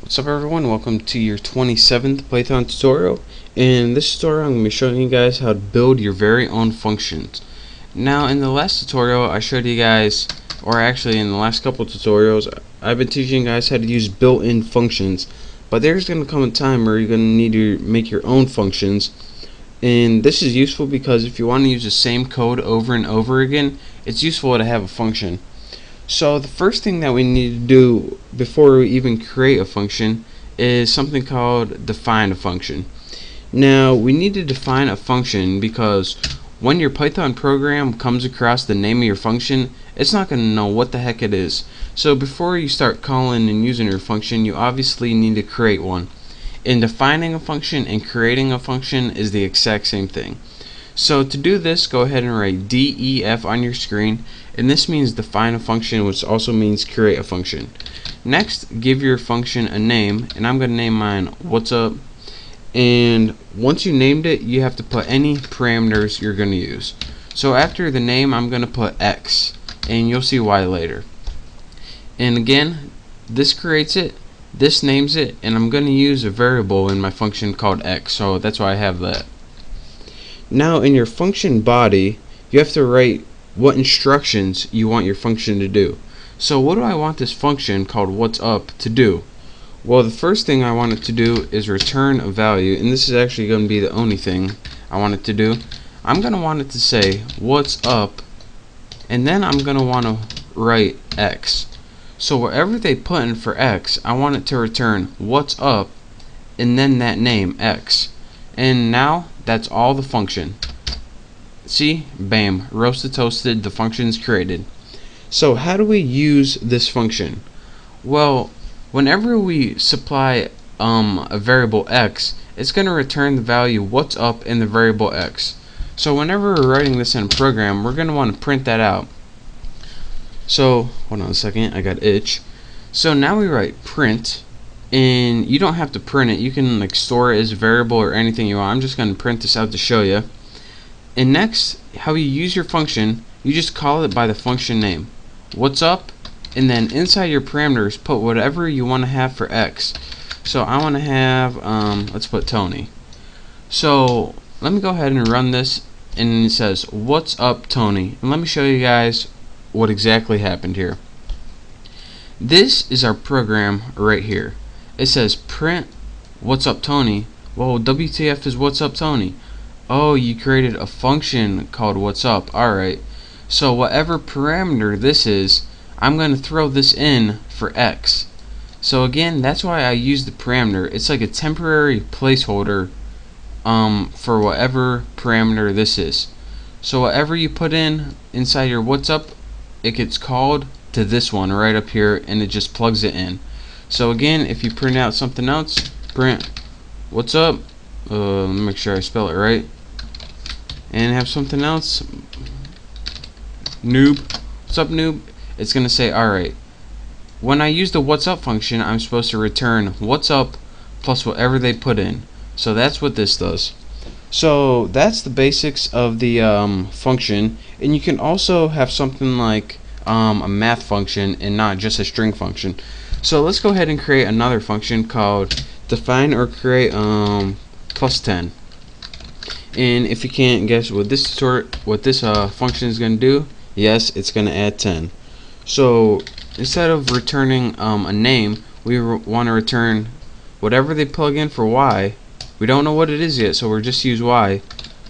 What's up everyone, welcome to your 27th Python tutorial. In this tutorial I'm going to be showing you guys how to build your very own functions. Now in the last tutorial I showed you guys, or actually in the last couple tutorials, I've been teaching you guys how to use built-in functions. But there's going to come a time where you're going to need to make your own functions. And this is useful because if you want to use the same code over and over again, it's useful to have a function. So the first thing that we need to do before we even create a function is something called define a function. Now we need to define a function because when your Python program comes across the name of your function, it's not going to know what the heck it is. So before you start calling and using your function, you obviously need to create one. And defining a function and creating a function is the exact same thing. So to do this, go ahead and write DEF on your screen, and this means define a function, which also means create a function. Next, give your function a name, and I'm going to name mine what's up. And once you named it, you have to put any parameters you're going to use. So after the name, I'm going to put X, and you'll see why later. And again, this creates it, this names it, and I'm going to use a variable in my function called X, so that's why I have that. Now in your function body, you have to write what instructions you want your function to do. So what do I want this function called what's up to do? Well, the first thing I want it to do is return a value, and this is actually going to be the only thing I want it to do. I'm going to want it to say what's up, and then I'm going to want to write X. So wherever they put in for X, I want it to return what's up and then that name X. And now that's all the function. See? Bam. Roasted toasted, the function is created. So how do we use this function? Well, whenever we supply a variable X, it's going to return the value what's up in the variable X. So whenever we're writing this in a program, we're going to want to print that out. So, hold on a second, I got itch. So now we write print, and you don't have to print it, you can like store it as a variable or anything you want. I'm just going to print this out to show you. And next, how you use your function, you just call it by the function name, what's up, and then inside your parameters put whatever you want to have for X. So I want to have let's put Tony. So let me go ahead and run this, and it says what's up Tony, and let me show you guys what exactly happened here. This is our program right here. It says print what's up Tony. Well, WTF is what's up Tony. Oh, you created a function called what's up. Alright, so whatever parameter this is, I'm going to throw this in for X. So again, that's why I use the parameter. It's like a temporary placeholder for whatever parameter this is. So whatever you put in inside your what's up, it gets called to this one right up here, and it just plugs it in. So again, if you print out something else, print what's up, let me make sure I spell it right, and have something else, noob, what's up noob, it's gonna say alright. When I use the what's up function, I'm supposed to return what's up plus whatever they put in. So that's what this does. So that's the basics of the function, and you can also have something like a math function and not just a string function. So let's go ahead and create another function called define or create plus 10. And if you can't guess what this function is going to do, yes, it's going to add 10. So instead of returning a name, we want to return whatever they plug in for Y. We don't know what it is yet, so we'll just use Y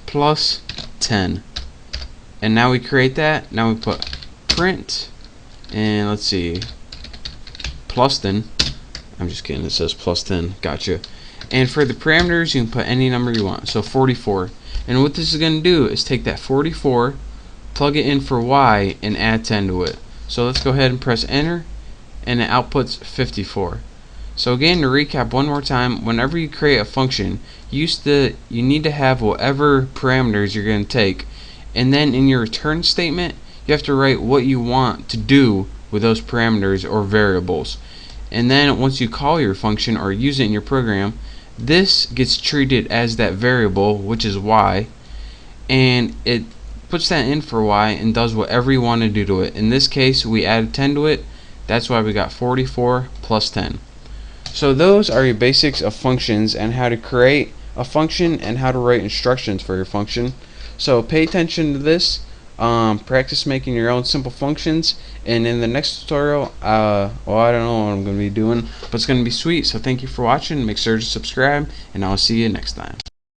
plus 10. And now we create that. Now we put print, and let's see, plus 10. I'm just kidding, it says plus 10. Gotcha. And for the parameters, you can put any number you want. So 44. And what this is going to do is take that 44, plug it in for Y, and add 10 to it. So let's go ahead and press enter, and it outputs 54. So again, to recap one more time, whenever you create a function, you need to have whatever parameters you're going to take, and then in your return statement, you have to write what you want to do with those parameters or variables. And then once you call your function or use it in your program, this gets treated as that variable, which is Y, and it puts that in for Y and does whatever you want to do to it. In this case, we added 10 to it. That's why we got 44 plus 10. So those are your basics of functions and how to create a function and how to write instructions for your function. So pay attention to this, practice making your own simple functions, and in the next tutorial, well, I don't know what I'm going to be doing, but it's going to be sweet. So thank you for watching. Make sure to subscribe, and I'll see you next time.